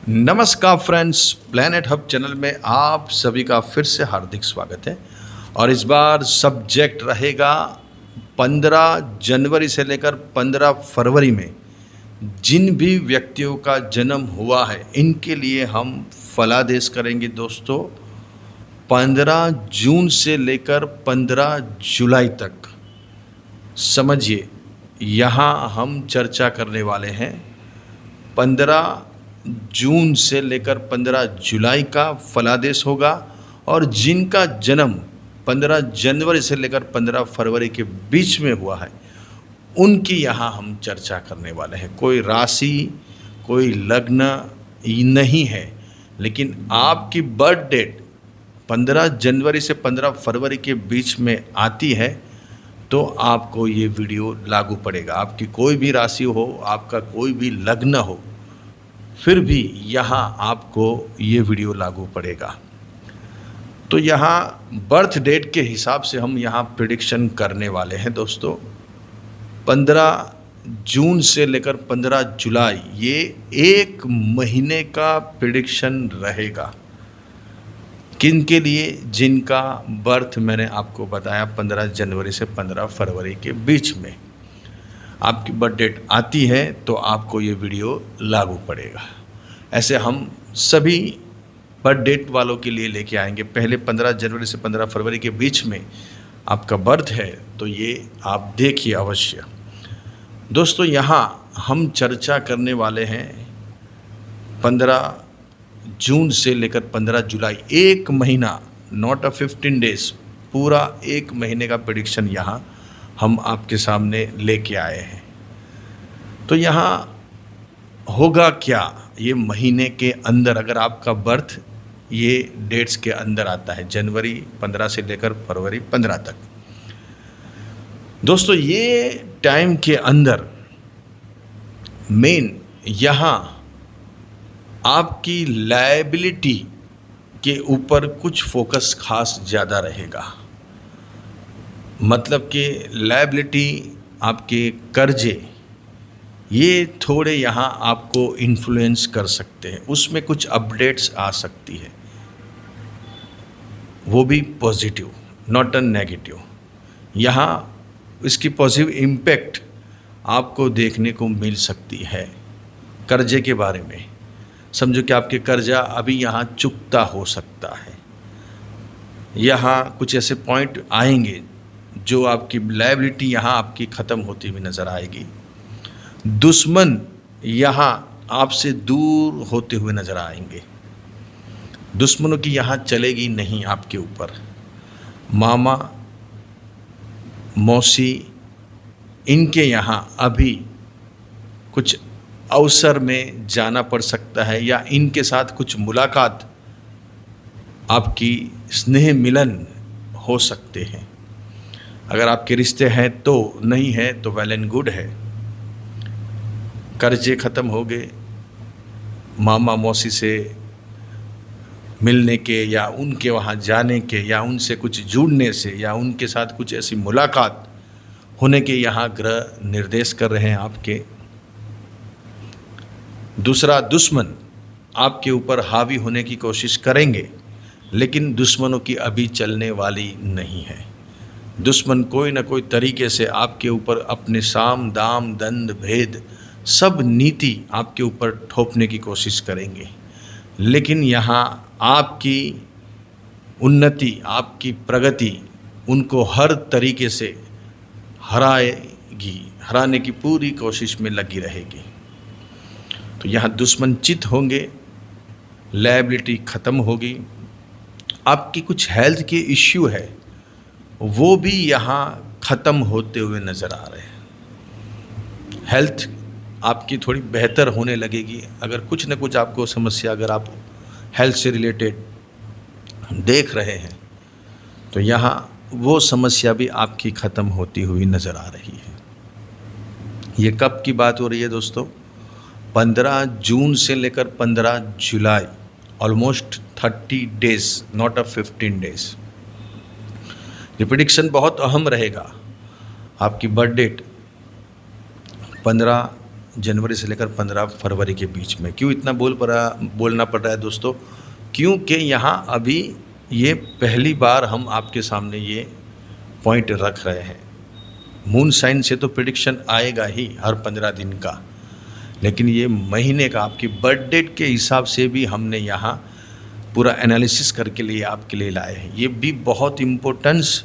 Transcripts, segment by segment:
नमस्कार friends, planet hub channel में आप सभी का फिर से हार्दिक स्वागत है। और इस बार सब्जेक्ट रहेगा 15 जनवरी से लेकर 15 फरवरी में जिन भी व्यक्तियों का जन्म हुआ है इनके लिए हम फलादेश करेंगे दोस्तों। 15 जून से लेकर 15 जुलाई तक समझिए, यहाँ हम चर्चा करने वाले हैं 15 जून से लेकर 15 जुलाई का फलादेश होगा। और जिनका जन्म 15 जनवरी से लेकर 15 फरवरी के बीच में हुआ है उनकी यहाँ हम चर्चा करने वाले हैं। कोई राशि, कोई लग्न नहीं है, लेकिन आपकी बर्थ डेट 15 जनवरी से 15 फरवरी के बीच में आती है तो आपको ये वीडियो लागू पड़ेगा। आपकी कोई भी राशि हो, आपका कोई भी लग्न हो, फिर भी यहाँ आपको ये वीडियो लागू पड़ेगा। तो यहाँ बर्थ डेट के हिसाब से हम यहाँ प्रिडिक्शन करने वाले हैं दोस्तों। 15 जून से लेकर 15 जुलाई ये एक महीने का प्रिडिक्शन रहेगा। किन के लिए? जिनका बर्थ मैंने आपको बताया 15 जनवरी से 15 फरवरी के बीच में आपकी बर्थ डेट आती है तो आपको ये वीडियो लागू पड़ेगा। ऐसे हम सभी बर्थ डेट वालों के लिए लेके आएंगे। पहले 15 जनवरी से 15 फरवरी के बीच में आपका बर्थ है तो ये आप देखिए अवश्य। दोस्तों, यहाँ हम चर्चा करने वाले हैं 15 जून से लेकर 15 जुलाई, एक महीना, नॉट अ 15 डेज, पूरा एक महीने का प्रेडिक्शन यहाँ हम आपके सामने लेके आए हैं। तो यहाँ होगा क्या ये महीने के अंदर, अगर आपका बर्थ ये डेट्स के अंदर आता है, जनवरी 15 से लेकर फरवरी 15 तक। दोस्तों, ये टाइम के अंदर मेन यहाँ आपकी लायबिलिटी के ऊपर कुछ फोकस खास ज़्यादा रहेगा। मतलब कि लायबिलिटी, आपके कर्जे, ये थोड़े यहाँ आपको इन्फ्लुएंस कर सकते हैं। उसमें कुछ अपडेट्स आ सकती है, वो भी पॉजिटिव, नॉट अ नेगेटिव। यहाँ इसकी पॉजिटिव इम्पैक्ट आपको देखने को मिल सकती है। कर्जे के बारे में समझो कि आपके कर्जा अभी यहाँ चुकता हो सकता है। यहाँ कुछ ऐसे पॉइंट आएंगे जो आपकी लायबिलिटी यहाँ आपकी ख़त्म होती हुई नज़र आएगी। दुश्मन यहाँ आपसे दूर होते हुए नज़र आएंगे। दुश्मनों की यहाँ चलेगी नहीं आपके ऊपर। मामा, मौसी, इनके यहाँ अभी कुछ अवसर में जाना पड़ सकता है या इनके साथ कुछ मुलाकात, आपकी स्नेह मिलन हो सकते हैं। अगर आपके रिश्ते हैं तो, नहीं है तो वेल एंड गुड है। कर्जे ख़त्म हो गए, मामा मौसी से मिलने के या उनके वहाँ जाने के या उनसे कुछ जुड़ने से या उनके साथ कुछ ऐसी मुलाकात होने के यहाँ ग्रह निर्देश कर रहे हैं आपके। दूसरा, दुश्मन आपके ऊपर हावी होने की कोशिश करेंगे, लेकिन दुश्मनों की अभी चलने वाली नहीं है। दुश्मन कोई ना कोई तरीके से आपके ऊपर अपने साम दाम दंड भेद सब नीति आपके ऊपर थोपने की कोशिश करेंगे, लेकिन यहाँ आपकी उन्नति, आपकी प्रगति उनको हर तरीके से हराएगी, हराने की पूरी कोशिश में लगी रहेगी। तो यहाँ दुश्मन चित होंगे, लायबिलिटी ख़त्म होगी। आपकी कुछ हेल्थ के इश्यू है वो भी यहाँ ख़त्म होते हुए नज़र आ रहे हैं। हेल्थ आपकी थोड़ी बेहतर होने लगेगी। अगर कुछ न कुछ आपको समस्या, अगर आप हेल्थ से रिलेटेड देख रहे हैं तो यहाँ वो समस्या भी आपकी ख़त्म होती हुई नज़र आ रही है। ये कब की बात हो रही है दोस्तों? 15 जून से लेकर 15 जुलाई, almost 30 days, not a 15 days. ये प्रेडिक्शन बहुत अहम रहेगा। आपकी बर्थ डेट 15 जनवरी से लेकर 15 फरवरी के बीच में। क्यों इतना बोलना पड़ रहा है दोस्तों? क्योंकि यहाँ अभी ये पहली बार हम आपके सामने ये पॉइंट रख रहे हैं। मून साइन से तो प्रिडिक्शन आएगा ही हर 15 दिन का, लेकिन ये महीने का आपकी बर्थ डेट के हिसाब से भी हमने यहाँ पूरा एनालिसिस करके लिए आपके लिए लाए हैं। ये भी बहुत इम्पोर्टेंस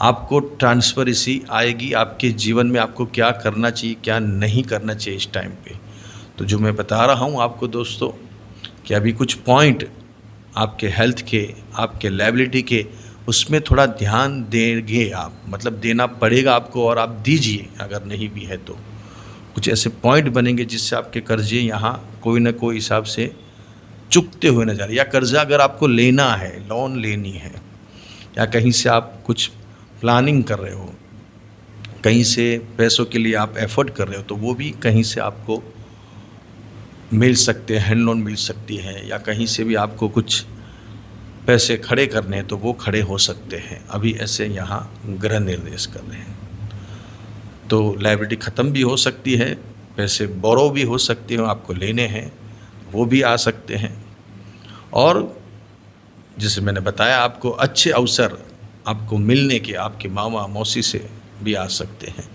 आपको ट्रांसपेरेंसी आएगी आपके जीवन में, आपको क्या करना चाहिए क्या नहीं करना चाहिए इस टाइम पे। तो जो मैं बता रहा हूँ आपको दोस्तों कि अभी कुछ पॉइंट आपके हेल्थ के, आपके लायबिलिटी के, उसमें थोड़ा ध्यान देंगे आप, मतलब देना पड़ेगा आपको, और आप दीजिए अगर नहीं भी है तो। कुछ ऐसे पॉइंट बनेंगे जिससे आपके कर्जे यहाँ कोई ना कोई हिसाब से चुकते हुए नजर, या कर्जा अगर आपको लेना है, लोन लेनी है, या कहीं से आप कुछ प्लानिंग कर रहे हो, कहीं से पैसों के लिए आप एफर्ट कर रहे हो, तो वो भी कहीं से आपको मिल सकते हैं, हैंड लोन मिल सकती है, या कहीं से भी आपको कुछ पैसे खड़े करने हैं तो वो खड़े हो सकते हैं। अभी ऐसे यहाँ ग्रह निर्देश कर रहे हैं, तो लायबिलिटी ख़त्म भी हो सकती है, पैसे बोरो भी हो सकते हैं, आपको लेने हैं वो भी आ सकते हैं। और जैसे मैंने बताया आपको अच्छे अवसर आपको मिलने के, आपके मामा मौसी से भी आ सकते हैं।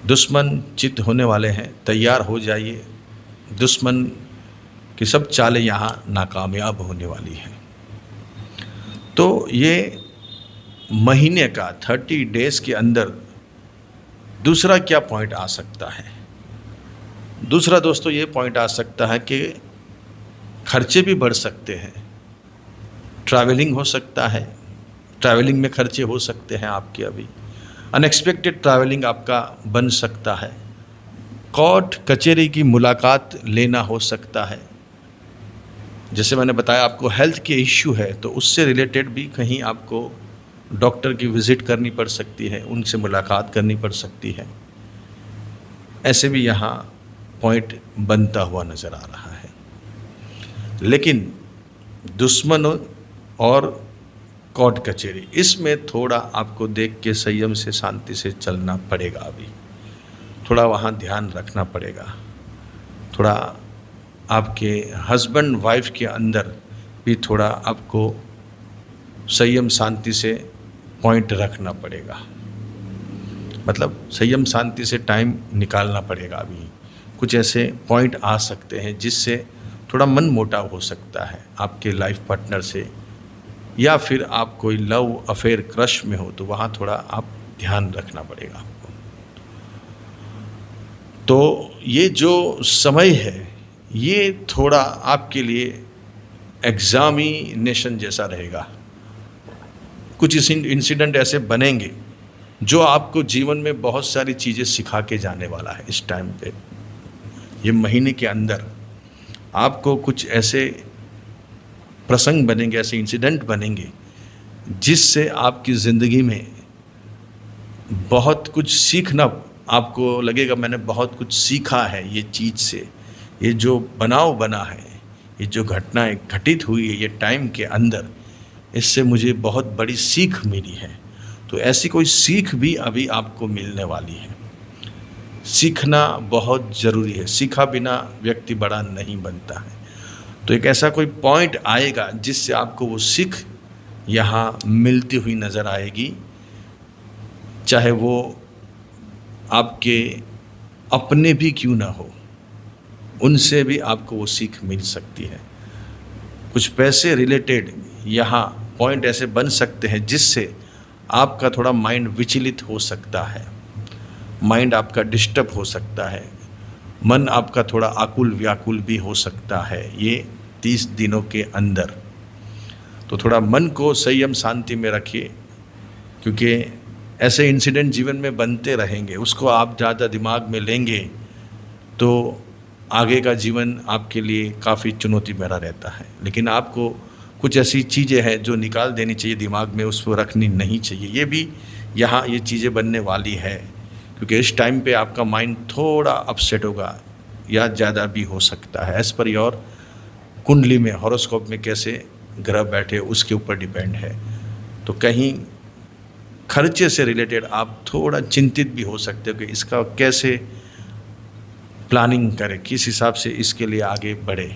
दुश्मन चित होने वाले हैं, तैयार हो जाइए, दुश्मन की सब चालें यहाँ नाकामयाब होने वाली हैं। तो ये महीने का 30 डेज के अंदर दूसरा क्या पॉइंट आ सकता है? दूसरा दोस्तों ये पॉइंट आ सकता है कि खर्चे भी बढ़ सकते हैं, ट्रैवलिंग हो सकता है, ट्रैवलिंग में खर्चे हो सकते हैं आपके, अभी अनएक्सपेक्टेड ट्रैवलिंग आपका बन सकता है, कोर्ट कचहरी की मुलाकात लेना हो सकता है। जैसे मैंने बताया आपको हेल्थ के इश्यू है तो उससे रिलेटेड भी कहीं आपको डॉक्टर की विज़िट करनी पड़ सकती है, उनसे मुलाकात करनी पड़ सकती है। ऐसे भी यहाँ पॉइंट बनता हुआ नज़र आ रहा है। लेकिन दुश्मन और कोर्ट कचहरी, इसमें थोड़ा आपको देख के संयम से शांति से चलना पड़ेगा। अभी थोड़ा वहाँ ध्यान रखना पड़ेगा, थोड़ा आपके हस्बैंड वाइफ के अंदर भी थोड़ा आपको संयम शांति से पॉइंट रखना पड़ेगा, मतलब संयम शांति से टाइम निकालना पड़ेगा। अभी कुछ ऐसे पॉइंट आ सकते हैं जिससे थोड़ा मन मोटाव हो सकता है आपके लाइफ पार्टनर से, या फिर आप कोई लव अफेयर क्रश में हो तो वहाँ थोड़ा आप ध्यान रखना पड़ेगा आपको। तो ये जो समय है ये थोड़ा आपके लिए एग्जामिनेशन जैसा रहेगा। कुछ इंसिडेंट ऐसे बनेंगे जो आपको जीवन में बहुत सारी चीज़ें सिखा के जाने वाला है। इस टाइम पे ये महीने के अंदर आपको कुछ ऐसे प्रसंग बनेंगे, ऐसे इंसिडेंट बनेंगे जिससे आपकी ज़िंदगी में बहुत कुछ सीखना, आपको लगेगा मैंने बहुत कुछ सीखा है ये चीज़ से, ये जो बनाव बना है, ये जो घटनाएं घटित हुई है ये टाइम के अंदर, इससे मुझे बहुत बड़ी सीख मिली है। तो ऐसी कोई सीख भी अभी आपको मिलने वाली है। सीखना बहुत ज़रूरी है, सीखा बिना व्यक्ति बड़ा नहीं बनता है। तो एक ऐसा कोई पॉइंट आएगा जिससे आपको वो सीख यहाँ मिलती हुई नज़र आएगी, चाहे वो आपके अपने भी क्यों ना हो, उनसे भी आपको वो सीख मिल सकती है। कुछ पैसे रिलेटेड यहाँ पॉइंट ऐसे बन सकते हैं जिससे आपका थोड़ा माइंड विचलित हो सकता है, माइंड आपका डिस्टर्ब हो सकता है, मन आपका थोड़ा आकुल व्याकुल भी हो सकता है ये 30 दिनों के अंदर। तो थोड़ा मन को संयम शांति में रखिए, क्योंकि ऐसे इंसिडेंट जीवन में बनते रहेंगे, उसको आप ज़्यादा दिमाग में लेंगे तो आगे का जीवन आपके लिए काफ़ी चुनौती भरा रहता है। लेकिन आपको कुछ ऐसी चीज़ें हैं जो निकाल देनी चाहिए दिमाग में, उसको रखनी नहीं चाहिए। ये भी यहाँ ये चीज़ें बनने वाली है, क्योंकि इस टाइम पे आपका माइंड थोड़ा अपसेट होगा या ज़्यादा भी हो सकता है। एज़ पर योर कुंडली में, हॉरोस्कोप में कैसे ग्रह बैठे उसके ऊपर डिपेंड है। तो कहीं खर्चे से रिलेटेड आप थोड़ा चिंतित भी हो सकते हो कि इसका कैसे प्लानिंग करें, किस हिसाब से इसके लिए आगे बढ़े,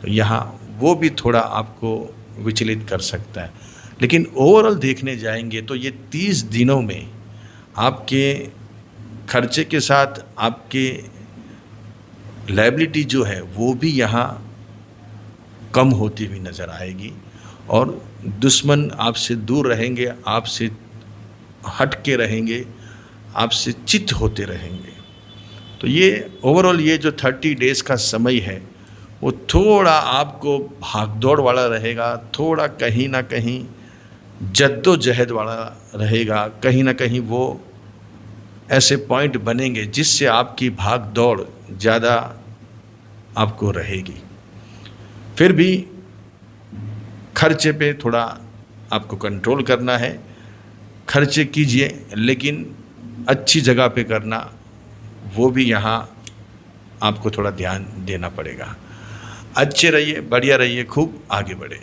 तो यहाँ वो भी थोड़ा आपको विचलित कर सकता है। लेकिन ओवरऑल देखने जाएंगे तो ये 30 दिनों में आपके खर्चे के साथ आपके लायबिलिटी जो है वो भी यहाँ कम होती हुई नज़र आएगी, और दुश्मन आपसे दूर रहेंगे, आपसे हट के रहेंगे, आपसे चित होते रहेंगे। तो ये ओवरऑल ये जो 30 डेज़ का समय है वो थोड़ा आपको भागदौड़ वाला रहेगा, थोड़ा कहीं ना कहीं जद्दोजहद वाला रहेगा, कहीं ना कहीं वो ऐसे पॉइंट बनेंगे जिससे आपकी भाग दौड़ ज़्यादा आपको रहेगी। फिर भी खर्चे पे थोड़ा आपको कंट्रोल करना है, खर्चे कीजिए लेकिन अच्छी जगह पे करना, वो भी यहाँ आपको थोड़ा ध्यान देना पड़ेगा। अच्छे रहिए, बढ़िया रहिए, खूब आगे बढ़े।